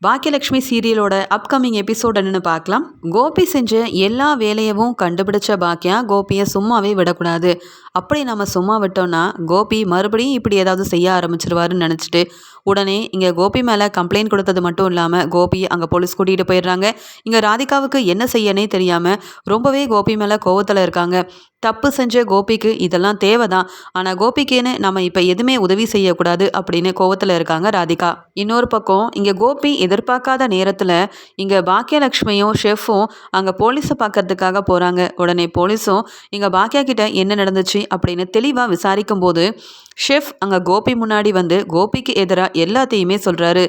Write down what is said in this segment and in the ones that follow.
Baakiyalakshmi சீரியலோட upcoming episode என்னன்னு பார்க்கலாம். கோபி செஞ்ச எல்லா வேலையவும் கண்டுபிடிச்ச பாக்கியா கோபியை சும்மாவே விடக்கூடாது. அப்படி நம்ம சும்மா விட்டோம்னா கோபி மறுபடியும் இப்படி ஏதாவது செய்ய ஆரம்பிச்சிருவாருன்னு நினச்சிட்டு உடனே இங்கே கோபி மேலே கம்ப்ளைண்ட் கொடுத்தது மட்டும் இல்லாமல் கோபி அங்கே போலீஸ் கூட்டிகிட்டு போயிடுறாங்க. இங்கே ராதிகாவுக்கு என்ன செய்யனே தெரியாமல் ரொம்பவே கோபி மேலே கோவத்தில் இருக்காங்க. தப்பு செஞ்ச கோபிக்கு இதெல்லாம் தேவைதான், ஆனால் கோபிக்குன்னு நம்ம இப்போ எதுவுமே உதவி செய்யக்கூடாது அப்படின்னு கோவத்தில் இருக்காங்க ராதிகா. இன்னொரு பக்கம் இங்கே கோபி எதிர்பார்க்காத நேரத்தில் இங்கே பாக்கியலட்சுமியும் ஷெஃப்பும் அங்கே போலீஸை பார்க்கறதுக்காக போகிறாங்க. உடனே போலீஸும் இங்கே பாக்கியா கிட்ட என்ன நடந்துச்சு அப்படின்னு தெளிவாக விசாரிக்கும் போது ஷெஃப் அங்கே கோபி முன்னாடி வந்து கோபிக்கு எதிராக எல்லாத்தையுமே சொல்கிறாரு.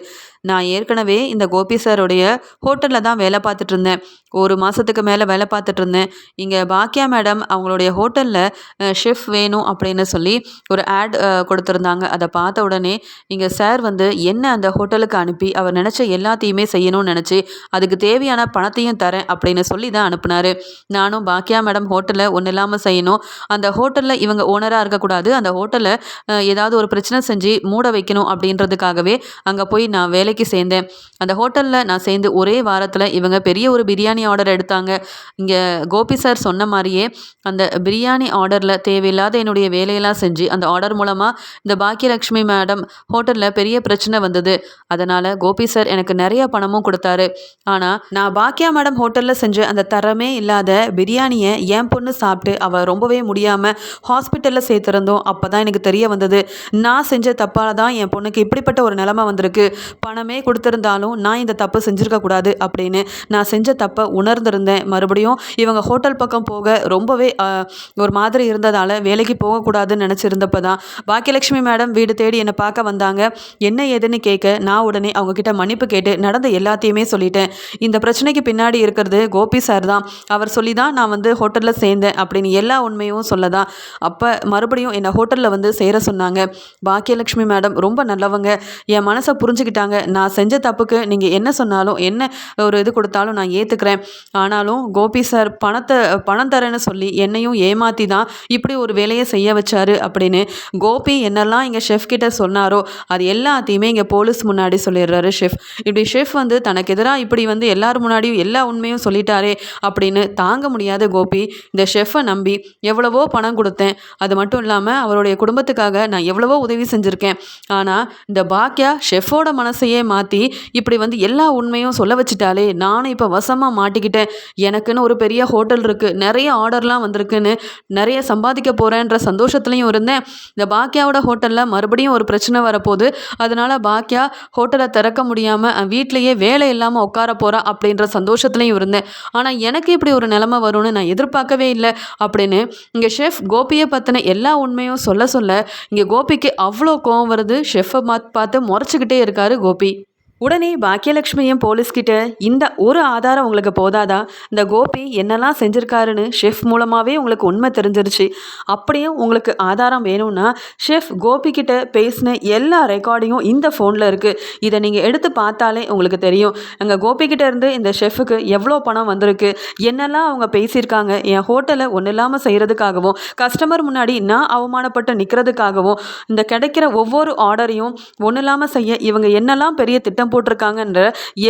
நான் ஏற்கனவே இந்த கோபி சாருடைய ஹோட்டலில் தான் வேலை பார்த்துட்டு இருந்தேன். 1 மாதத்துக்கு மேலே வேலை பார்த்துட்டு இருந்தேன். இங்கே பாக்கியா மேடம் அவங்களுடைய ஹோட்டலில் ஷெஃப் வேணும் அப்படின்னு சொல்லி ஒரு ஆட் கொடுத்துருந்தாங்க. அதை பார்த்த உடனே இங்கே சார் வந்து என்ன அந்த ஹோட்டலுக்கு அனுப்பி அவர் நினச்ச எல்லாத்தையுமே செய்யணும்னு நினச்சி அதுக்கு தேவையான பணத்தையும் தரேன் அப்படின்னு சொல்லி தான் அனுப்புனார். நானும் பாக்கியா மேடம் ஹோட்டலில் ஒன்றும் இல்லாமல் செய்யணும், அந்த ஹோட்டலில் இவங்க ஓனராக இருக்கக்கூடாது, அந்த ஹோட்டலில் ஏதாவது ஒரு பிரச்சனை செஞ்சு மூட வைக்கணும் அப்படின்றதுக்காகவே அங்கே போய் நான் வேலைக்கு சேர்ந்தேன். அந்த ஹோட்டலில் நான் சேர்ந்து ஒரே வாரத்தில் இவங்க பெரிய ஒரு பிரியாணி ஆர்டர் எடுத்தாங்க. இங்கே கோபி சார் சொன்ன மாதிரியே அந்த பிரியாணி ஆர்டரில் தேவையில்லாத என்னுடைய வேலையெல்லாம் செஞ்சு அந்த ஆர்டர் மூலமாக இந்த பாக்கியலட்சுமி மேடம் ஹோட்டலில் பெரிய பிரச்சனை வந்தது. அதனால் கோபி சார் எனக்கு நிறைய பணமும் கொடுத்தாரு. ஆனால் நான் பாக்கியா மேடம் ஹோட்டலில் செஞ்ச அந்த தரமே இல்லாத பிரியாணியை என் பொண்ணு சாப்பிட்டு அவள் ரொம்பவே முடியாமல் ஹாஸ்பிட்டலில் சேர்த்துருந்தோம். அப்போ தான் எனக்கு தெரிய வந்தது, நான் செஞ்ச தப்பால் தான் என் பொண்ணுக்கு இப்படிப்பட்ட ஒரு நிலைமை வந்திருக்கு. பணமே கொடுத்துருந்தாலும் நான் இந்த தப்பு செஞ்சுருக்கக்கூடாது அப்படின்னு நான் செஞ்ச தப்பை உணர்ந்திருந்தேன். மறுபடியும் இவங்க ஹோட்டல் பக்கம் போக ரொம்பவே ஒரு மாதிரி இருந்ததால் வேலைக்கு போகக்கூடாதுன்னு நினச்சிருந்தப்போ தான் பாக்கியலட்சுமி மேடம் வீடு தேடி என்னை பார்க்க வந்தாங்க. என்ன ஏதுன்னு கேட்க நான் உடனே அவங்கக்கிட்ட மன்னிப்பு கேட்டு நடந்த எல்லாத்தையுமே சொல்லிட்டேன். இந்த பிரச்சனைக்கு பின்னாடி இருக்கிறது கோபி சார் தான், அவர் சொல்லி தான் நான் வந்து ஹோட்டலில் சேர்ந்தேன் அப்படின்னு எல்லா உண்மையும் சொல்லதான். அப்போ மறுபடியும் என்னை ஹோட்டலில் வந்து சேர சொன்னாங்க. பாக்கியலட்சுமி மேடம் ரொம்ப நல்லவங்க, என் மனசை புரிஞ்சுக்கிட்டாங்க. நான் செஞ்ச தப்புக்கு நீங்கள் என்ன சொன்னாலும் என்ன ஒரு இது கொடுத்தாலும் நான் ஏற்றுக்கிறேன். ஆனாலும் கோபி சார் பணம் தரேன்னு சொல்லி என்னையும் ஏமாற்றி தான் இப்படி ஒரு வேலையை செய்ய வச்சாரு அப்படின்னு கோபி என்னெல்லாம் இங்கே ஷெஃப் கிட்ட சொன்னாரோ அது எல்லாத்தையுமே இங்கே போலீஸ் முன்னாடி சொல்லிடுறாரு ஷெஃப். இப்படி ஷெஃப் வந்து தனக்கு எதிராக இப்படி வந்து எல்லாரும் முன்னாடியும் எல்லா உண்மையும் சொல்லிட்டாரே அப்படின்னு தாங்க முடியாத கோபி இந்த ஷெஃப்பை நம்பி எவ்வளவோ பணம் கொடுத்தேன், அது மட்டும் இல்லாமல் அவருடைய குடும்பத்துக்காக நான் எவ்வளவோ உதவி செஞ்சுருக்கேன். ஆனால் இந்த பாக்கியா ஷெஃபோட மனசையே மாற்றி இப்படி வந்து எல்லா உண்மையும் சொல்ல வச்சுட்டாலே நானும் இப்போ வசமாக மாட்டிக்கிட்டேன். எனக்குன்னு ஒரு பெரிய ஹோட்டல் இருக்குது, நிறைய ஆர்டர்லாம் வந்திருக்குன்னு நிறைய சம்பாதிக்க போகிறேன்ற சந்தோஷத்துலையும் இருந்தேன். இந்த பாக்கியாவோட ஹோட்டலில் மறுபடியும் ஒரு பிரச்சனை வரப்போகுது, அதனால் பாக்கியா ஹோட்டலை திறக்க முடியாமல் வீட்டிலையே வேலை இல்லாமல் உட்கார போகிறா அப்படின்ற சந்தோஷத்துலையும் இருந்தேன். ஆனால் எனக்கு இப்படி ஒரு நிலைமை வரும்னு நான் எதிர்பார்க்கவே இல்லை அப்படின்னு இங்கே ஷெஃப் கோபியை பற்றின எல்லா உண்மையும் சொல்ல இங்கே கோபிக்கு அவ்வளோ கோவம் வருது. ஷெஃப்பை பார்த்து முறைச்சிக்கிட்டே இருக்காரு கோபி. உடனே பாக்கியலட்சுமியும் போலீஸ்கிட்ட இந்த ஒரு ஆதாரம் உங்களுக்கு போதாதா, இந்த கோபி என்னெல்லாம் செஞ்சுருக்காருன்னு ஷெஃப் மூலமாகவே உங்களுக்கு உண்மை தெரிஞ்சிருச்சு, அப்படியும் உங்களுக்கு ஆதாரம் வேணும்னா ஷெஃப் கோபிக்கிட்ட பேசின எல்லா ரெக்கார்டிங்கும் இந்த ஃபோனில் இருக்குது, இதை நீங்கள் எடுத்து பார்த்தாலே உங்களுக்கு தெரியும். அங்கே கோபிக்கிட்ட இருந்து இந்த ஷெஃபுக்கு எவ்வளோ பணம் வந்திருக்கு, என்னெல்லாம் அவங்க பேசியிருக்காங்க, என் ஹோட்டலை ஒன்றும் இல்லாமல் செய்கிறதுக்காகவும் கஸ்டமர் முன்னாடி நான் அவமானப்பட்டு நிற்கிறதுக்காகவும் இந்த கிடைக்கிற ஒவ்வொரு ஆர்டரையும் ஒன்றும் இல்லாமல் செய்ய இவங்க என்னெல்லாம் பெரிய திட்டம் போட்டிருக்காங்கன்ற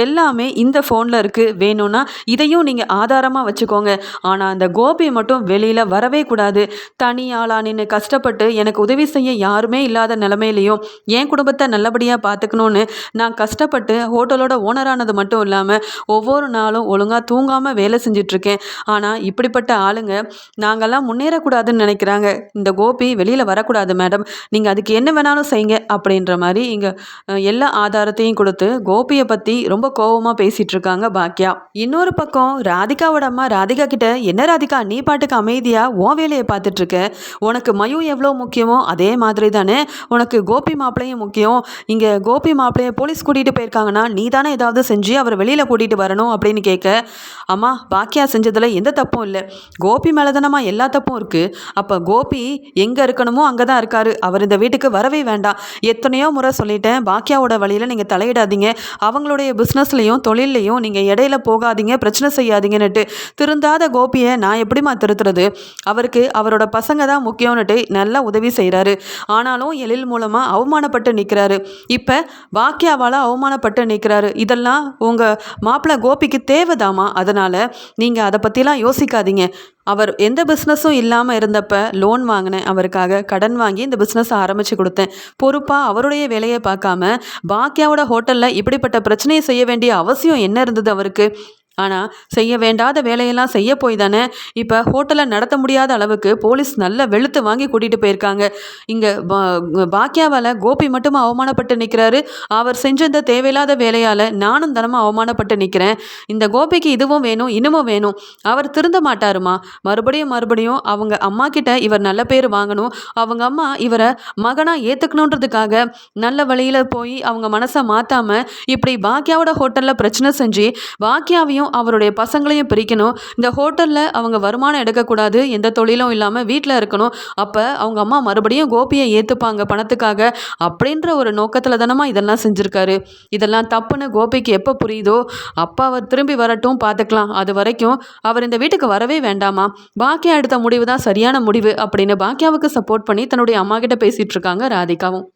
எல்லாமே இந்த ஃபோனில் இருக்குது. வேணும்னா இதையும் நீங்கள் ஆதாரமாக வச்சுக்கோங்க. ஆனால் அந்த கோபி மட்டும் வெளியில் வரவே கூடாது. தனி ஆளா நின்று கஷ்டப்பட்டு எனக்கு உதவி செய்ய யாருமே இல்லாத நிலைமையிலையும் என் குடும்பத்தை நல்லபடியாக பார்த்துக்கணுன்னு நான் கஷ்டப்பட்டு ஹோட்டலோட ஓனரானது மட்டும் இல்லாமல் ஒவ்வொரு நாளும் ஒழுங்காக தூங்காமல் வேலை செஞ்சிட்ருக்கேன். ஆனால் இப்படிப்பட்ட ஆளுங்க நாங்கள்லாம் முன்னேறக்கூடாதுன்னு நினைக்கிறாங்க. இந்த கோபி வெளியில் வரக்கூடாது மேடம், நீங்கள் அதுக்கு என்ன வேணாலும் செய்யுங்க அப்படின்ற மாதிரி இங்கே எல்லா ஆதாரத்தையும் கொடுத்து கோபியை பற்றி ரொம்ப கோபமாக பேசிகிட்டு இருக்காங்க பாக்கியா. இன்னொரு பக்கம் ராதிகாவோட அம்மா ராதிகா கிட்ட, என்ன ராதிகா நீ பாட்டுக்கு அமைதியாக உன் வேலையை பார்த்துட்ருக்க, உனக்கு மயு எவ்வளோ முக்கியமோ அதே மாதிரி தானே உனக்கு கோபி மாப்பிள்ளையும் முக்கியம். இங்கே கோபி மாப்பிள்ளையை போலீஸ் கூட்டிகிட்டு போயிருக்காங்கன்னா நீ தானே ஏதாவது செஞ்சு அவர் வெளியில் கூட்டிகிட்டு வரணும் அப்படின்னு கேட்க, அம்மா பாக்கியா செஞ்சதில் எந்த தப்பும் இல்லை, கோபி மேலே தானம்மா எல்லா தப்பும் இருக்குது. அப்போ கோபி எங்கே இருக்கணுமோ அங்கே தான் இருக்காரு, அவர் இந்த வீட்டுக்கு வரவே வேண்டாம். எத்தனையோ முறை சொல்லிட்டேன், பாக்கியாவோட வழியில் நீங்கள் தலையிடாதீங்க போகாதீங்க, அவங்களுடைய பிஸ்னஸ்லையும் தொழில்லையும் நீங்கள் இடையில போகாதீங்க, பிரச்சனை செய்யாதீங்கன்னுட்டு திருந்தாத கோபியை நான் எப்படிம்மா திருத்துறது? அவருக்கு அவரோட பசங்க தான் முக்கியம்னுட்டு நல்லா உதவி செய்கிறாரு. ஆனாலும் எழில் மூலமாக அவமானப்பட்டு நிற்கிறாரு. இப்போ பாக்கியாவால் அவமானப்பட்டு நிற்கிறாரு. இதெல்லாம் உங்கள் மாப்பிள்ளை கோபிக்கு தேவைதாம்மா. அதனால் நீங்கள் அதை பற்றிலாம் யோசிக்காதீங்க. அவர் எந்த பிஸ்னஸும் இல்லாமல் இருந்தப்ப லோன் வாங்கினேன், அவருக்காக கடன் வாங்கி இந்த பிஸ்னஸை ஆரம்பித்து கொடுத்தேன். பொறுப்பாக அவருடைய வேலையை பார்க்காம பாக்கியாவோட ஹோட்டலில் இப்படிப்பட்ட பிரச்சனையை செய்ய வேண்டிய அவசியம் என்ன இருந்தது அவருக்கு? ஆனால் செய்ய வேண்டாத வேலையெல்லாம் செய்ய போய் தானே இப்போ ஹோட்டலை நடத்த முடியாத அளவுக்கு போலீஸ் நல்ல வெளுத்து வாங்கி கூட்டிகிட்டு போயிருக்காங்க. இங்கே பாக்கியாவால் கோபி மட்டும் அவமானப்பட்டு நிற்கிறாரு. அவர் செஞ்ச இந்த தேவையில்லாத வேலையால் நானும் தினமும் அவமானப்பட்டு நிற்கிறேன். இந்த கோபிக்கு இதுவும் வேணும், இன்னமும் வேணும். அவர் திருந்த மாட்டாருமா. மறுபடியும் மறுபடியும் அவங்க அம்மா கிட்ட இவர் நல்ல பேர் வாங்கணும். அவங்க அம்மா இவரை மகனாக ஏற்றுக்கணுன்றதுக்காக நல்ல வழியில் போய் அவங்க மனசை மாற்றாமல் இப்படி பாக்கியாவோட ஹோட்டலில் பிரச்சனை செஞ்சு பாக்கியாவையும் அவருடைய பசங்களையும் பிரிக்கணும். இந்த ஹோட்டலில் அவங்க வருமானம் எடுக்கக்கூடாது, எந்த தொழிலும் இல்லாமல் வீட்டில் இருக்கணும். அப்போ அவங்க அம்மா மறுபடியும் கோபியை ஏற்றுப்பாங்க பணத்துக்காக அப்படின்ற ஒரு நோக்கத்தில் தானம்மா இதெல்லாம் செஞ்சுருக்காரு. இதெல்லாம் தப்புன்னு கோபிக்கு எப்போ புரியுதோ அப்போ அவர் திரும்பி வரட்டும், பார்த்துக்கலாம். அது வரைக்கும் அவர் இந்த வீட்டுக்கு வரவே வேண்டாமா. பாக்கியா எடுத்த முடிவு தான் சரியான முடிவு அப்படின்னு பாக்கியாவுக்கு சப்போர்ட் பண்ணி தன்னுடைய அம்மா கிட்ட பேசிகிட்டு இருக்காங்க ராதிகாவும்.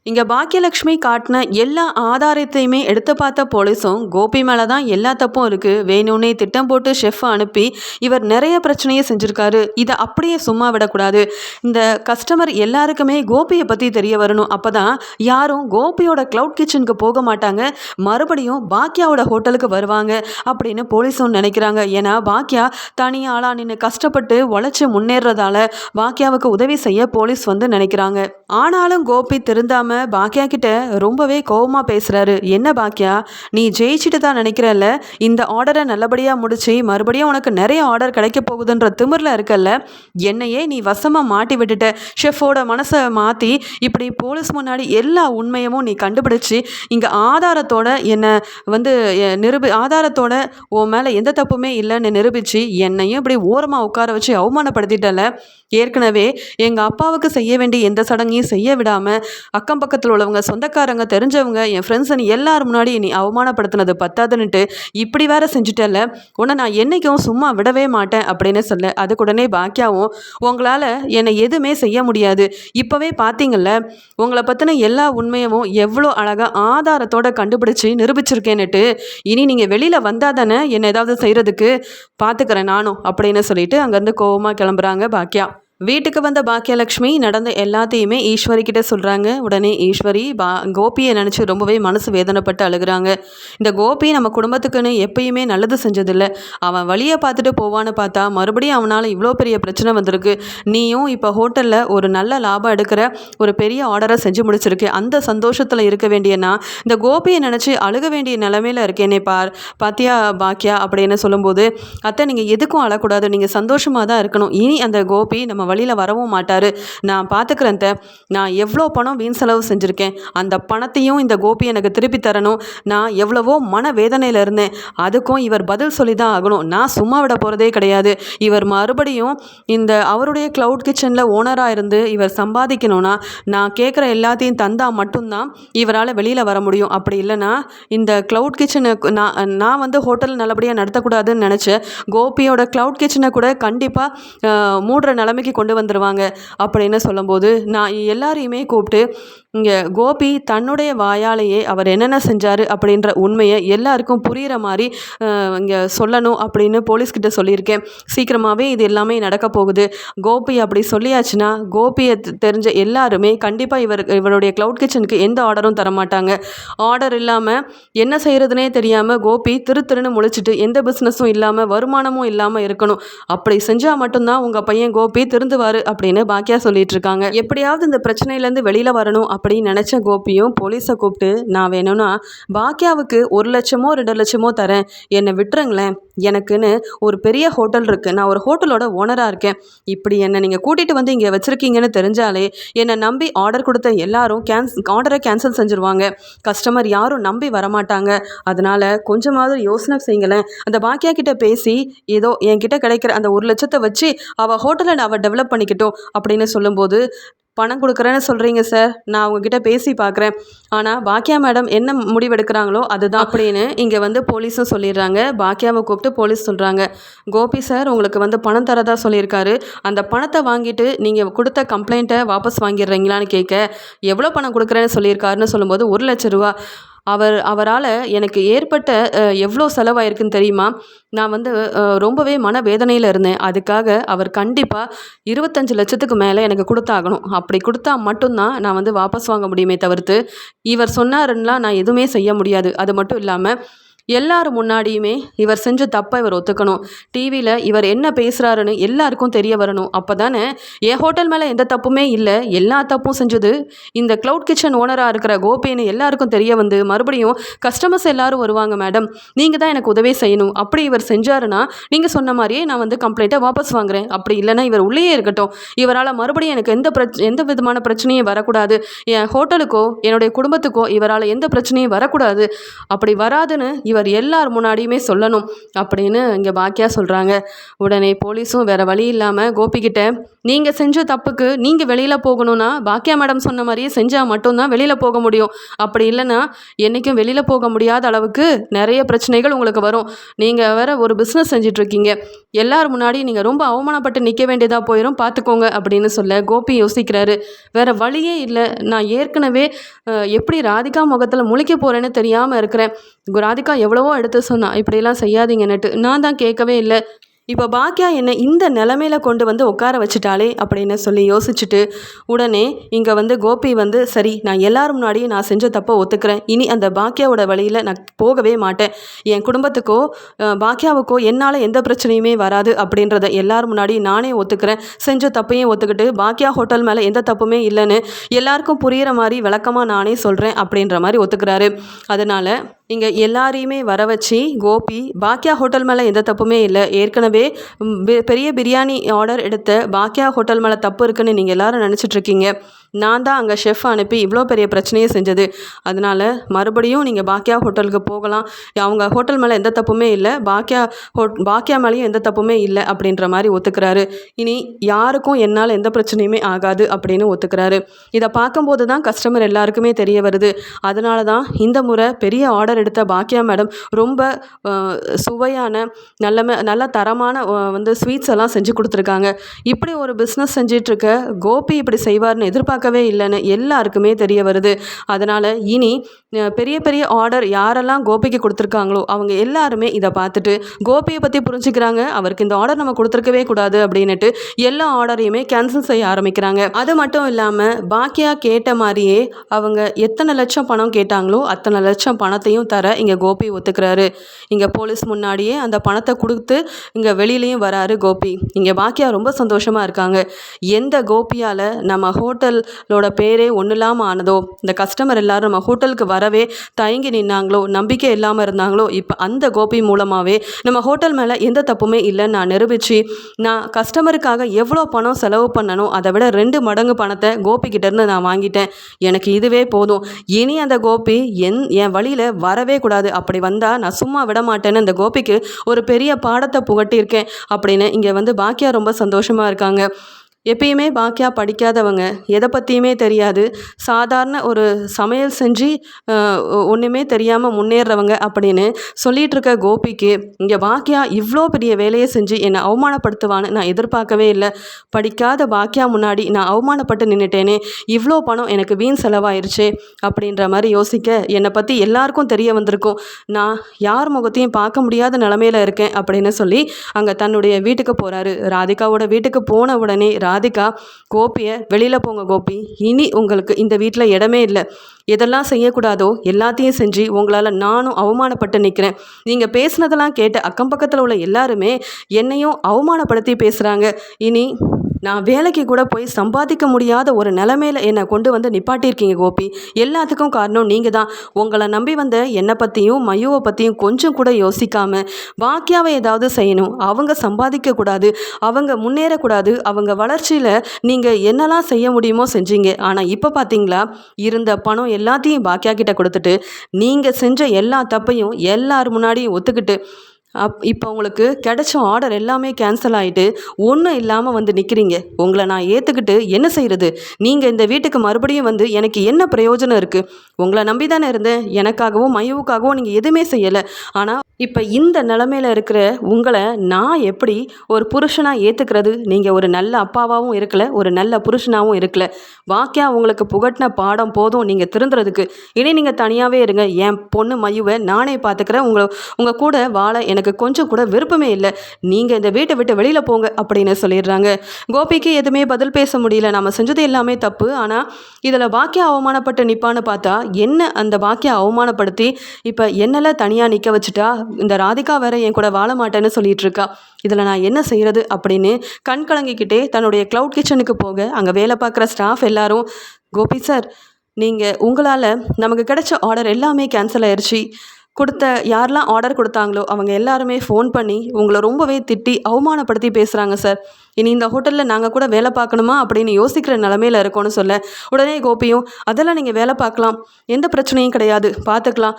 இங்கே பாக்கியலட்சுமி காட்டின எல்லா ஆதாரத்தையுமே எடுத்து பார்த்த போலீஸும் கோபி மேலே தான் எல்லா தப்பும் இருக்குது, வேணும்னே திட்டம் போட்டு ஷெஃப்பை அனுப்பி இவர் நிறைய பிரச்சனையை செஞ்சுருக்காரு, இதை அப்படியே சும்மா விடக்கூடாது, இந்த கஸ்டமர் எல்லாருக்குமே கோபியை பற்றி தெரிய வரணும், அப்போ தான் யாரும் கோபியோட க்ளவுட் கிச்சனுக்கு போக மாட்டாங்க, மறுபடியும் பாக்கியாவோட ஹோட்டலுக்கு வருவாங்க அப்படின்னு போலீஸும் நினைக்கிறாங்க. ஏன்னா பாக்கியா தனியாளாக நின்று கஷ்டப்பட்டு உழைச்சி முன்னேறதால பாக்கியாவுக்கு உதவி செய்ய போலீஸ் நினைக்கிறாங்க. ஆனாலும் கோபி திருந்தாம பாக்கியா கிட்ட ரொம்பவே கோவமா பேசுறாரு. என்ன பாக்கியா, நீ ஜெயிச்சுட்டு தான் நினைக்கிறல்ல, இந்த ஆர்டரை நல்லபடியா முடிச்சு மறுபடியும் உனக்கு நிறைய ஆர்டர் கிடைக்க போகுதுன்ற திமிரில் இருக்கல்ல, என்னையே நீ வசமா மாட்டி விட்டுட்ட. ஷெஃபோட மனசை மாற்றி இப்படி போலீஸ் முன்னாடி எல்லா உண்மையமும் நீ கண்டுபிடிச்சி இங்கே ஆதாரத்தோட என்னை ஆதாரத்தோட உன் மேலே எந்த தப்புமே இல்லைன்னு நிரூபித்து என்னையும் இப்படி ஓரமாக உட்கார வச்சு அவமானப்படுத்திட்டல. ஏற்கனவே எங்கள் அப்பாவுக்கு செய்ய வேண்டிய எந்த சடங்கையும் செய்ய விடாமல் அக்கம் பக்கத்தில் உள்ளவங்க, சொந்தக்காரங்க, தெரிஞ்சவங்க, என் ஃப்ரெண்ட்ஸுன்னு எல்லாரும் முன்னாடி நீ அவமானப்படுத்தினது பத்தாதுன்னுட்டு இப்படி வேற செஞ்சுட்டல, உன்னை நான் என்றைக்கும் சும்மா விடவே மாட்டேன் அப்படின்னு சொல்ல, அதுக்குடனே பாக்கியாவும் உங்களால் என்னை எதுவுமே செய்ய முடியாது, இப்போவே பார்த்தீங்கல்ல உங்களை பற்றின எல்லா உண்மையவும் எவ்வளோ அழகாக ஆதாரத்தோடு கண்டுபிடிச்சி நிரூபிச்சிருக்கேன்னுட்டு, இனி நீங்கள் வெளியில் வந்தால் தானே என்னை ஏதாவது செய்கிறதுக்கு பார்த்துக்கிறேன் நானும் அப்படின்னு சொல்லிட்டு அங்கேருந்து கோவமாக கிளம்புறாங்க பாக்கியா. வீட்டுக்கு வந்த பாக்கியலட்சுமி நடந்த எல்லாத்தையுமே ஈஸ்வரி கிட்ட சொல்கிறாங்க. உடனே ஈஸ்வரி கோபியை நினச்சி ரொம்பவே மனசு வேதனைப்பட்டு அழுகிறாங்க. இந்த கோபி நம்ம குடும்பத்துக்குன்னு எப்பயுமே நல்லது செஞ்சதில்லை, அவன் வழியை பார்த்துட்டு போவான்னு பார்த்தா மறுபடியும் அவனால் இவ்வளோ பெரிய பிரச்சனை வந்திருக்கு. நீயும் இப்போ ஹோட்டலில் ஒரு நல்ல லாபம் எடுக்கிற ஒரு பெரிய ஆர்டரை செஞ்சு முடிச்சிருக்கு, அந்த சந்தோஷத்தில் இருக்க வேண்டியனா இந்த கோபியை நினச்சி அழுக வேண்டிய நிலைமையில் இருக்கேனே பாத்தியா பாக்கியா அப்படின்னு சொல்லும்போது, அத்தை நீங்கள் எதுக்கும் அழக்கூடாது, நீங்கள் சந்தோஷமாக தான் இருக்கணும், இனி அந்த கோபி நம்ம வழியில் வரவும் மாட்டார், நான் பார்த்துக்கிறேன். நான் எவ்வளோ பணம் வீண் செலவு செஞ்சுருக்கேன், அந்த பணத்தையும் இந்த கோபி எனக்கு திருப்பி தரணும். நான் எவ்வளவோ மன வேதனையில் இருந்தேன், அதுக்கும் இவர் பதில் சொல்லி தான் ஆகணும். நான் சும்மா விட போகிறதே கிடையாது. இவர் மறுபடியும் இந்த அவருடைய க்ளவுட் கிச்சனில் ஓனராக இருந்து இவர் சம்பாதிக்கணும்னா நான் கேட்குற எல்லாத்தையும் தந்தால் மட்டும்தான் இவரால் வெளியில் வர முடியும். அப்படி இல்லைனா இந்த க்ளவுட் கிச்சனுக்கு நான் ஹோட்டல் நல்லபடியாக நடத்தக்கூடாதுன்னு நினச்சேன். கோபியோட க்ளவுட் கிச்சனை கூட கண்டிப்பாக மூடுற நிலைமைக்கு கொண்டு வந்துடுவாங்க அப்படின்னு சொல்லும்போது, நான் எல்லாரையுமே கூப்பிட்டு இங்கே கோபி தன்னுடைய வாயாலேயே அவர் என்னென்ன செஞ்சார் அப்படின்ற உண்மையை எல்லாருக்கும் புரிகிற மாதிரி இங்கே சொல்லணும் அப்படின்னு போலீஸ்கிட்ட சொல்லியிருக்கேன். சீக்கிரமாகவே இது எல்லாமே நடக்க போகுது. கோபி அப்படி சொல்லியாச்சுன்னா கோபியை தெரிஞ்ச எல்லாருமே கண்டிப்பாக இவருடைய க்ளவுட் கிச்சனுக்கு எந்த ஆர்டரும் தரமாட்டாங்க. ஆர்டர் இல்லாமல் என்ன செய்கிறதுனே தெரியாமல் கோபி திருன்னு முழிச்சிட்டு எந்த பிஸ்னஸும் இல்லாமல் வருமானமும் இல்லாமல் இருக்கணும். அப்படி செஞ்சால் மட்டும்தான் உங்கள் பையன் கோபி திருந்துவார் அப்படின்னு பாக்கியா சொல்லிட்டு இருக்காங்க. எப்படியாவது இந்த பிரச்சனையிலேருந்து வெளியில் வரணும் அப்படின்னு நினச்ச கோபியும் போலீஸை கூப்பிட்டு, நான் வேணும்னா பாக்கியாவுக்கு 1 லட்சமோ 2 லட்சமோ தரேன், என்னை விட்டுருங்களேன், எனக்குன்னு ஒரு பெரிய ஹோட்டல் இருக்குது, நான் ஒரு ஹோட்டலோட ஓனராக இருக்கேன், இப்படி என்னை நீங்கள் கூட்டிகிட்டு வந்து இங்கே வச்சுருக்கீங்கன்னு தெரிஞ்சாலே என்னை நம்பி ஆர்டர் கொடுத்த எல்லாரும் ஆர்டரை கேன்சல் செஞ்சுருவாங்க, கஸ்டமர் யாரும் நம்பி வரமாட்டாங்க, அதனால் கொஞ்சமாவது யோசனை செய்யுங்களேன், அந்த பாக்கியா கிட்ட பேசி ஏதோ என்கிட்ட கிடைக்கிற அந்த 1 லட்சத்தை வச்சு அவள் ஹோட்டலை அவள் டெவலப் பண்ணிக்கிட்டோம் அப்படின்னு சொல்லும்போது பணம் கொடுக்குறேன்னு சொல்கிறீங்க சார், நான் அவங்கக்கிட்ட பேசி பார்க்குறேன். ஆனால் பாக்கியா மேடம் என்ன முடிவெடுக்கிறாங்களோ அதுதான் அப்படின்னு இங்கே வந்து போலீஸும் சொல்லிடுறாங்க. பாக்கியாவை கூப்பிட்டு போலீஸ் சொல்கிறாங்க, கோபி சார் உங்களுக்கு வந்து பணம் தரதா சொல்லியிருக்காரு. அந்த பணத்தை வாங்கிட்டு நீங்கள் கொடுத்த கம்ப்ளைண்ட்டை வாபஸ் வாங்கிடுறீங்களான்னு கேட்க, எவ்வளோ பணம் கொடுக்குறேன்னு சொல்லியிருக்காருன்னு சொல்லும்போது 1,00,000 ரூபா. அவரால் எனக்கு ஏற்பட்ட எவ்வளோ செலவாயிருக்குன்னு தெரியுமா? நான் வந்து ரொம்பவே மனவேதனையில் இருந்தேன். அதுக்காக அவர் கண்டிப்பாக 25,00,000க்கு மேலே எனக்கு கொடுத்தாகணும். அப்படி கொடுத்தா மட்டும்தான் நான் வந்து வாபஸ் வாங்க முடியுமே தவிர்த்து, இவர் சொன்னாருன்னா நான் எதுவுமே செய்ய முடியாது. அது மட்டும் இல்லாமல் எல்லாரும் முன்னாடியுமே இவர் செஞ்ச தப்பை இவர் ஒத்துக்கணும். டிவியில் இவர் என்ன பேசுகிறாருன்னு எல்லாருக்கும் தெரிய வரணும். அப்போ தானே என் ஹோட்டல் மேலே எந்த தப்புமே இல்லை, எல்லா தப்பும் செஞ்சது இந்த க்ளவுட் கிச்சன் ஓனராக இருக்கிற கோபின்னு எல்லாருக்கும் தெரிய வந்து மறுபடியும் கஸ்டமர்ஸ் எல்லாரும் வருவாங்க மேடம், நீங்கள் தான் எனக்கு உதவி செய்யணும். அப்படி இவர் செஞ்சாருன்னா நீங்கள் சொன்ன மாதிரியே நான் வந்து கம்ப்ளைண்ட்டை வாபஸ் வாங்குறேன். அப்படி இல்லைன்னா இவர் உள்ளேயே இருக்கட்டும். இவரால் மறுபடியும் எனக்கு எந்த விதமான பிரச்சனையும் வரக்கூடாது. என் ஹோட்டலுக்கோ என்னுடைய குடும்பத்துக்கோ இவரால் எந்த பிரச்சனையும் வரக்கூடாது. அப்படி வராதுன்னு இவர் எல்லார் முன்னாடியுமே சொல்லணும் அப்படின்னு இங்கே பாக்கியா சொல்கிறாங்க. உடனே போலீஸும் வேறு வழி இல்லாமல் கோபிக்கிட்ட, நீங்கள் செஞ்ச தப்புக்கு நீங்கள் வெளியில் போகணும்னா பாக்கியா மேடம் சொன்ன மாதிரியே செஞ்சால் மட்டும்தான் வெளியில் போக முடியும். அப்படி இல்லைன்னா என்றைக்கும் வெளியில் போக முடியாத அளவுக்கு நிறைய பிரச்சனைகள் உங்களுக்கு வரும். நீங்கள் வேறு ஒரு பிஸ்னஸ் செஞ்சிட்ருக்கீங்க, எல்லார் முன்னாடி நீங்கள் ரொம்ப அவமானப்பட்டு நிற்க வேண்டியதாக போயிடும், பார்த்துக்கோங்க அப்படின்னு சொல்ல கோபி யோசிக்கிறாரு. வேறு வழியே இல்லை, நான் ஏற்கனவே எப்படி ராதிகா முகத்தில் முழிக்க போகிறேன்னு தெரியாமல் இருக்கிறேன். ராதிகா எவ்வளவோ எடுத்து சொன்னா, இப்படியெல்லாம் செய்யாதீங்கன்னுட்டு, நான் தான் கேட்கவே இல்லை. இப்போ பாக்கியா என்னை இந்த நிலமையில கொண்டு வந்து உட்கார வச்சுட்டாலே அப்படின்னு சொல்லி யோசிச்சுட்டு உடனே இங்கே வந்து கோபி வந்து, சரி நான் எல்லாரும் முன்னாடியும் நான் செஞ்ச தப்பை ஒத்துக்கிறேன், இனி அந்த பாக்கியாவோட வழியில் நான் போகவே மாட்டேன், என் குடும்பத்துக்கோ பாக்கியாவுக்கோ என்னால் எந்த பிரச்சனையுமே வராது அப்படின்றத எல்லாரும் முன்னாடி நானே ஒத்துக்கிறேன், செஞ்ச தப்பையும் ஒத்துக்கிட்டு பாக்கியா ஹோட்டல் மேலே எந்த தப்புமே இல்லைன்னு எல்லாருக்கும் புரிகிற மாதிரி விளக்கமாக நானே சொல்கிறேன் அப்படின்ற மாதிரி ஒத்துக்கிறாரு. அதனால் இங்கே எல்லாரையுமே வர வச்சு கோபி, பாக்கியா ஹோட்டல் மேலே எந்த தப்புமே இல்லை, ஏற்கனவே பெரிய பிரியாணி ஆர்டர் எடுத்த பாக்கியா ஹோட்டல் மேலே தப்பு இருக்குன்னு நீங்கள் எல்லாரும் நினச்சிட்ருக்கீங்க, நான் தான் அங்கே ஷெஃப் அனுப்பி இவ்வளோ பெரிய பிரச்சனையை செஞ்சது. அதனால் மறுபடியும் நீங்கள் பாக்கியா ஹோட்டலுக்கு போகலாம், அவங்க ஹோட்டல் மேலே எந்த தப்புமே இல்லை, பாக்கியா மேலேயும் எந்த தப்புமே இல்லை அப்படின்ற மாதிரி ஒத்துக்கிறாரு. இனி யாருக்கும் என்னால் எந்த பிரச்சனையுமே ஆகாது அப்படின்னு ஒத்துக்கிறாரு. இதை பார்க்கும்போது தான் கஸ்டமர் எல்லாருக்குமே தெரிய வருது. அதனால தான் இந்த முறை பெரிய ஆர்டர் எடுத்த பாக்கியா மேடம் ரொம்ப சுவையான நல்ல தரமான வந்து ஸ்வீட்ஸ் எல்லாம் செஞ்சு கொடுத்துருக்காங்க. இப்படி ஒரு பிஸ்னஸ் செஞ்சிட்ருக்க கோபி இப்படி செய்வார்னு எதிர்பார்க்கவே இல்லைன்னு எல்லாருக்குமே தெரிய வருது. அதனால் இனி பெரிய பெரிய ஆர்டர் யாரெல்லாம் கோபிக்கு கொடுத்துருக்காங்களோ அவங்க எல்லாருமே இதை பார்த்துட்டு கோபியை பற்றி புரிஞ்சுக்கிறாங்க, அவருக்கு இந்த ஆர்டர் நம்ம கொடுத்துருக்கவே கூடாது அப்படின்னுட்டு எல்லா ஆர்டரையுமே கேன்சல் செய்ய ஆரம்பிக்கிறாங்க. அது மட்டும் இல்லாமல் பாக்கியா கேட்ட மாதிரியே அவங்க எத்தனை லட்சம் பணம் கேட்டாங்களோ அத்தனை லட்சம் பணத்தையும் தர இங்கே கோபி ஒத்துக்கிறாரு. இங்கே போலீஸ் முன்னாடியே அந்த பணத்தை கொடுத்து இங்கே வெளியிலையும் வராரு கோபி. இங்கே பாக்கியா ரொம்ப சந்தோஷமாக இருக்காங்க. எந்த கோபியால் நம்ம ஹோட்டலோட பேரே ஒன்றும் இல்லாமல் ஆனதோ, இந்த கஸ்டமர் எல்லோரும் நம்ம ஹோட்டலுக்கு வரவே தயங்கி நின்னாங்களோ, நம்பிக்கை இல்லாமல் இருந்தாங்களோ, இப்போ அந்த கோபி மூலமாகவே நம்ம ஹோட்டல் மேலே எந்த தப்புமே இல்லைன்னு நான் நிரூபித்து நான் கஸ்டமருக்காக எவ்வளோ பணம் செலவு பண்ணணும் அதை விட 2 மடங்கு பணத்தை கோபிக்கிட்டேருந்து நான் வாங்கிட்டேன். எனக்கு இதுவே போதும். இனி அந்த கோபி என் வழியில் வரவே கூடாது. அப்படி வந்தால் நான் சும்மா விட மாட்டேன்னு அந்த கோபிக்கு ஒரு பெரிய பாடத்தை புகட்டியிருக்கேன் அப்படின்னு இங்கே வந்து பாக்கியா ரொம்ப சந்தோஷமாக இருக்காங்க. எப்பயுமே பாக்கியா படிக்காதவங்க, எதை பற்றியுமே தெரியாது, சாதாரண ஒரு சமையல் செஞ்சு ஒன்றுமே தெரியாமல் முன்னேறவங்க அப்படின்னு சொல்லிகிட்ருக்க கோபிக்கு இங்கே பாக்கியா இவ்வளோ பெரிய வேலையை செஞ்சு என்னை அவமானப்படுத்துவான்னு நான் எதிர்பார்க்கவே இல்லை. படிக்காத பாக்கியா முன்னாடி நான் அவமானப்பட்டு நின்றுட்டேனே, இவ்வளோ பணம் எனக்கு வீண் செலவாயிருச்சே அப்படின்ற மாதிரி யோசிக்க என்னை பற்றி எல்லாருக்கும் தெரிய வந்திருக்கும், நான் யார் முகத்தையும் பார்க்க முடியாத நிலமையில இருக்கேன் அப்படின்னு சொல்லி அங்கே தன்னுடைய வீட்டுக்கு போகிறாரு. ராதிகாவோட வீட்டுக்கு போன உடனே ராதிகா கோபியை, வெளியில் போங்க கோபி, இனி உங்களுக்கு இந்த வீட்டில் இடமே இல்லை, எதெல்லாம் செய்யக்கூடாதோ எல்லாத்தையும் செஞ்சு உங்களால் நானும் அவமானப்பட்டு நிற்கிறேன், நீங்கள் பேசுனதெல்லாம் கேட்ட அக்கம் பக்கத்தில் உள்ள எல்லாருமே என்னையும் அவமானப்படுத்தி பேசுகிறாங்க, இனி நான் வேலைக்கு கூட போய் சம்பாதிக்க முடியாத ஒரு நிலமையில என்னை கொண்டு வந்து நிப்பாட்டியிருக்கீங்க கோபி, எல்லாத்துக்கும் காரணம் நீங்கள் தான். உங்களை நம்பி வந்த என்னை பற்றியும் மயுவை பற்றியும் கொஞ்சம் கூட யோசிக்காமல் பாக்கியாவை ஏதாவது செய்யணும், அவங்க சம்பாதிக்கக்கூடாது, அவங்க முன்னேறக்கூடாது, அவங்க வளர்ச்சியில் நீங்கள் என்னெல்லாம் செய்ய முடியுமோ செஞ்சீங்க. ஆனால் இப்போ பார்த்தீங்களா, இருந்த பணம் எல்லாத்தையும் பாக்கியா கிட்ட கொடுத்துட்டு நீங்கள் செஞ்ச எல்லா தப்பையும் எல்லார் முன்னாடியும் ஒத்துக்கிட்டு இப்போ உங்களுக்கு கிடைச்ச ஆர்டர் எல்லாமே கேன்சல் ஆகிட்டு ஒன்றும் இல்லாமல் வந்து நிற்கிறீங்க. உங்களை நான் ஏற்றுக்கிட்டு என்ன செய்கிறது? நீங்கள் இந்த வீட்டுக்கு மறுபடியும் வந்து எனக்கு என்ன பிரயோஜனம் இருக்குது? உங்களை நம்பி தானே இருந்தேன். எனக்காகவும் மையுவுக்காகவும் நீங்கள் எதுவுமே செய்யலை. ஆனால் இப்போ இந்த நிலமையில இருக்கிற உங்களை நான் எப்படி ஒரு புருஷனாக ஏற்றுக்கிறது? நீங்கள் ஒரு நல்ல அப்பாவாகவும் இருக்கல, ஒரு நல்ல புருஷனாகவும் இருக்கல. வாக்கியா உங்களுக்கு புகட்டின பாடம் போதும் நீங்கள் திருந்துறதுக்கு. இனி நீங்கள் தனியாகவே இருங்க. என் பொண்ணு மையுவை நானே பார்த்துக்கிறேன். உங்கள் கூட வாழ எனக்கு கொஞ்சம் கூட விருப்பமே இல்லை. நீங்கள் இந்த வீட்டை விட்டு வெளியில் போங்க அப்படின்னு சொல்லிடுறாங்க. கோபிக்கு எதுவுமே பதில் பேச முடியல. நம்ம செஞ்சது எல்லாமே தப்பு. ஆனால் இதில் பாக்கியா அவமானப்பட்டு நிற்பான்னு பார்த்தா என்ன அந்த பாக்கியா அவமானப்படுத்தி இப்போ என்னெல்லாம் தனியாக நிற்க வச்சுட்டா, இந்த ராதிகா வேற என் கூட வாழ மாட்டேன்னு சொல்லிட்டு இருக்கா. இதில் நான் என்ன செய்கிறது அப்படின்னு கண் கலங்கிக்கிட்டே தன்னுடைய க்ளவுட் கிச்சனுக்கு போக அங்கே வேலை பார்க்குற ஸ்டாஃப் எல்லாரும், கோபி சார், நீங்கள் உங்களால் நமக்கு கிடைச்ச ஆர்டர் எல்லாமே கேன்சல் ஆயிடுச்சு. யாரெல்லாம் ஆர்டர் கொடுத்தாங்களோ அவங்க எல்லாருமே ஃபோன் பண்ணி உங்களை ரொம்பவே திட்டி அவமானப்படுத்தி பேசுகிறாங்க சார். இனி இந்த ஹோட்டலில் நாங்கள் கூட வேலை பார்க்கணுமா அப்படின்னு யோசிக்கிற நிலமையில இருக்கோன்னு சொல்ல, உடனே கோபியும் அதெல்லாம் நீங்கள் வேலை பார்க்கலாம், எந்த பிரச்சனையும் கிடையாது, பார்த்துக்கலாம்.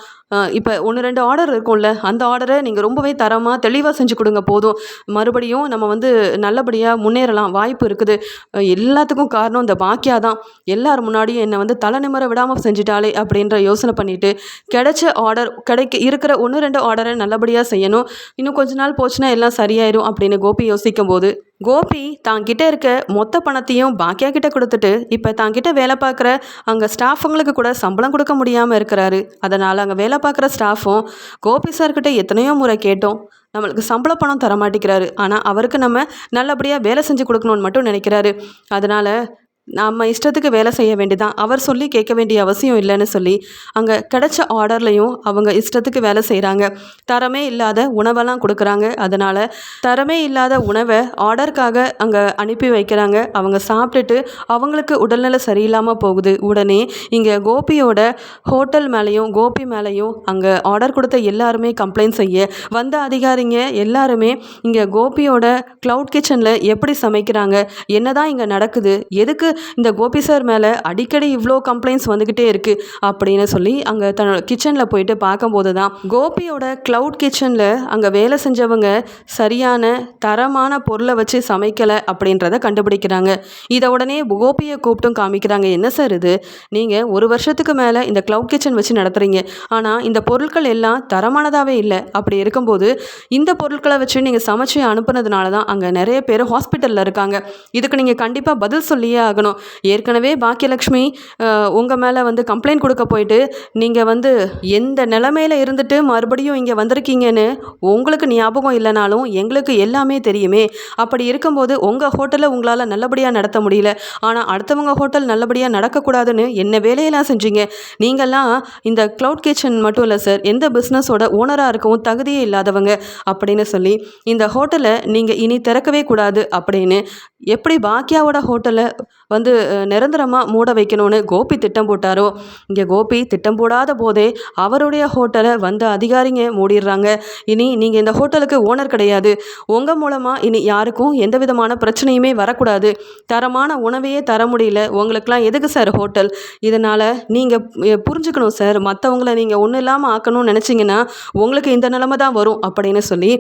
இப்போ 1-2 ஆர்டர் இருக்கும்ல, அந்த ஆர்டரை நீங்கள் ரொம்பவே தரமாக தெளிவாக செஞ்சு கொடுங்க போதும். மறுபடியும் நம்ம வந்து நல்லபடியாக முன்னேறலாம், வாய்ப்பு இருக்குது. எல்லாத்துக்கும் காரணம் இந்த பாக்கியா தான். எல்லார் முன்னாடியும் என்னை வந்து தலை நிமிர விடாமல் செஞ்சிட்டாலே அப்படின்ற யோசனை பண்ணிவிட்டு கிடைச்ச ஆர்டர் இருக்கிற 1-2 ஆர்டரை நல்லபடியாக செய்யணும். இன்னும் கொஞ்ச நாள் போச்சுன்னா எல்லாம் சரியாயிரும் அப்படின்னு கோபி யோசிக்கும் போது, கோபி தாங்கிட்ட இருக்க மொத்த பணத்தையும் பாக்கியா கிட்ட கொடுத்துட்டு இப்போ தாங்கிட்ட வேலை பார்க்குற அங்கே ஸ்டாஃபுங்களுக்கு கூட சம்பளம் கொடுக்க முடியாமல் இருக்கிறாரு. அதனால் அங்கே வேலை பார்க்குற ஸ்டாஃபும் கோபி சார்கிட்ட எத்தனையோ முறை கேட்டோம், நம்மளுக்கு சம்பள பணம் தர மாட்டேங்கிறாரு. ஆனால் அவருக்கு நம்ம நல்லபடியாக வேலை செஞ்சு கொடுக்கணும்னு மட்டும் நினைக்கிறாரு. அதனால் நம்ம இஷ்டத்துக்கு வேலை செய்ய வேண்டியதான், அவர் சொல்லி கேட்க வேண்டிய அவசியம் இல்லைன்னு சொல்லி அங்கே கிடைச்ச ஆர்டர்லையும் அவங்க இஷ்டத்துக்கு வேலை செய்கிறாங்க. தரமே இல்லாத உணவெல்லாம் கொடுக்குறாங்க. அதனால் தரமே இல்லாத உணவை ஆர்டருக்காக அங்கே அனுப்பி வைக்கிறாங்க. அவங்க சாப்பிட்டுட்டு அவங்களுக்கு உடல்நிலை சரியில்லாமல் போகுது. உடனே இங்கே கோபியோட ஹோட்டல் மேலேயும் கோபி மேலேயும் அங்கே ஆர்டர் கொடுத்த எல்லாருமே கம்ப்ளைண்ட் செய்ய வந்த அதிகாரிங்க எல்லாருமே இங்கே கோபியோட க்ளவுட் கிச்சனில் எப்படி சமைக்கிறாங்க, என்னதான் இங்கே நடக்குது, எதுக்கு இந்த கோபி சார் மேலே அடிக்கடி இவ்வளோ கம்ப்ளைண்ட்ஸ் வந்துக்கிட்டே இருக்குது அப்படின்னு சொல்லி அங்கே தன்னோட கிச்சனில் போயிட்டு பார்க்கும்போது தான் கோபியோட க்ளவுட் கிச்சனில் அங்கே வேலை செஞ்சவங்க சரியான தரமான பொருளை வச்சு சமைக்கலை அப்படின்றத கண்டுபிடிக்கிறாங்க. இதை உடனே கோபியை கூப்பிட்டும் காமிக்கிறாங்க. என்ன சார் இது, நீங்கள் 1 வருஷத்துக்கு மேலே இந்த க்ளவுட் கிச்சன் வச்சு நடத்துகிறீங்க, ஆனால் இந்த பொருட்கள் எல்லாம் தரமானதாகவே இல்லை. அப்படி இருக்கும்போது இந்த பொருட்களை வச்சு நீங்கள் சமைச்சு அனுப்புனதுனால தான் அங்கே நிறைய பேர் ஹாஸ்பிட்டலில் இருக்காங்க. இதுக்கு நீங்கள் கண்டிப்பாக பதில் சொல்லியே ஆகணும். ஏற்கனவே பாக்கியலட்சுமி உங்கள் மேலே வந்து கம்ப்ளைண்ட் கொடுக்க போயிட்டு நீங்கள் வந்து எந்த நிலைமையில் இருந்துட்டு மறுபடியும் இங்கே வந்திருக்கீங்கன்னு உங்களுக்கு ஞாபகம் இல்லைனாலும் எங்களுக்கு எல்லாமே தெரியுமே. அப்படி இருக்கும்போது உங்கள் ஹோட்டலை உங்களால் நல்லபடியாக நடத்த முடியல, ஆனால் அடுத்தவங்க ஹோட்டல் நல்லபடியாக நடக்கக்கூடாதுன்னு என்ன வேலையெல்லாம் செஞ்சீங்க. நீங்கள்லாம் இந்த க்ளவுட் கிச்சன் மட்டும் இல்லை சார், எந்த பிஸ்னஸோட ஓனராக இருக்கவும் தகுதியே இல்லாதவங்க அப்படின்னு சொல்லி இந்த ஹோட்டலை நீங்கள் இனி திறக்கவே கூடாது அப்படின்னு எப்படி பாக்கியாவோட ஹோட்டலை வந்து நிரந்தரமாக மூட வைக்கணும்னு கோபி திட்டம் போட்டாரோ, இங்கே கோபி திட்டம் போடாத போதே அவருடைய ஹோட்டலை வந்த அதிகாரிங்க மூடிடுறாங்க. இனி நீங்கள் இந்த ஹோட்டலுக்கு ஓனர் கிடையாது, உங்கள் மூலமாக இனி யாருக்கும் எந்த விதமான பிரச்சனையுமே வரக்கூடாது, தரமான உணவையே தர முடியல, உங்களுக்கெல்லாம் எதுக்கு சார் ஹோட்டல், இதனால் நீங்கள் புரிஞ்சுக்கணும் சார், மற்றவங்கள நீங்கள் ஒன்றும் இல்லாமல் ஆக்கணும்னு நினச்சிங்கன்னா உங்களுக்கு இந்த நிலைமை தான் வரும் அப்படின்னு சொல்லி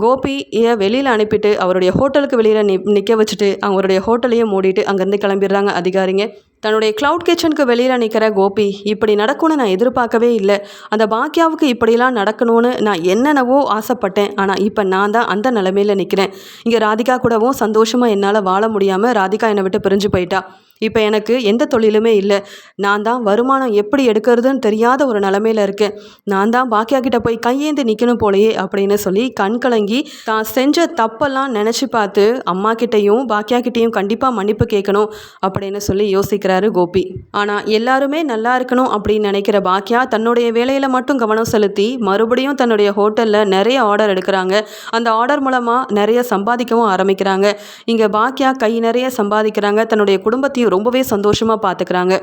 கோபியை வெளியில் அனுப்பிட்டு அவருடைய ஹோட்டலுக்கு வெளியில் நிற்க வச்சுட்டு அவருடைய ஹோட்டலையும் மூடிட்டு அங்கேருந்து கிளம்பிடுறாங்க அதிகாரிங்க. தன்னுடைய க்ளவுட் கிச்சனுக்கு வெளியில் நிற்கிற கோபி, இப்படி நடக்கும்னு நான் எதிர்பார்க்கவே இல்லை, அந்த பாக்கியாவுக்கு இப்படிலாம் நடக்கணும்னு நான் என்னென்னவோ ஆசைப்பட்டேன், ஆனால் இப்போ நான் தான் அந்த நிலைமையில் நிற்கிறேன். இங்கே ராதிகா கூடவும் சந்தோஷமாக என்னால் வாழ முடியாமல் ராதிகா என்னை விட்டு பிரிஞ்சு போயிட்டா. இப்போ எனக்கு எந்த தொழிலுமே இல்லை, நான் தான் வருமானம் எப்படி எடுக்கிறதுன்னு தெரியாத ஒரு நிலமையில இருக்கேன், நான் தான் பாக்கியா கிட்ட போய் கையேந்து நிற்கணும் போலையே அப்படின்னு சொல்லி கண் கலங்கி தான் செஞ்ச தப்பெல்லாம் நினச்சி பார்த்து அம்மா கிட்டேயும் பாக்கியா கிட்டேயும் கண்டிப்பாக மன்னிப்பு கேட்கணும் அப்படின்னு சொல்லி யோசிக்கிறாரு கோபி. ஆனால் எல்லாருமே நல்லா இருக்கணும் அப்படின்னு நினைக்கிற பாக்கியா தன்னுடைய வேலையில் மட்டும் கவனம் செலுத்தி மறுபடியும் தன்னுடைய ஹோட்டலில் நிறைய ஆர்டர் எடுக்கிறாங்க. அந்த ஆர்டர் மூலமாக நிறைய சம்பாதிக்கவும் ஆரம்பிக்கிறாங்க. இங்கே பாக்கியா கை நிறைய சம்பாதிக்கிறாங்க, தன்னுடைய குடும்பத்தையும் ரொம்பவே சந்தோஷமாக பார்த்துக்கிறாங்க.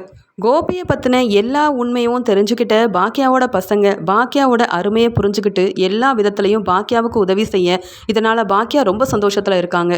கோபியை பற்றின எல்லா உண்மையும் தெரிஞ்சுக்கிட்ட பாக்கியாவோட பசங்க பாக்கியாவோட அருமையை புரிஞ்சுக்கிட்டு எல்லா விதத்துலையும் பாக்கியாவுக்கு உதவி செய்ய இதனால் பாக்கியா ரொம்ப சந்தோஷத்தில் இருக்காங்க.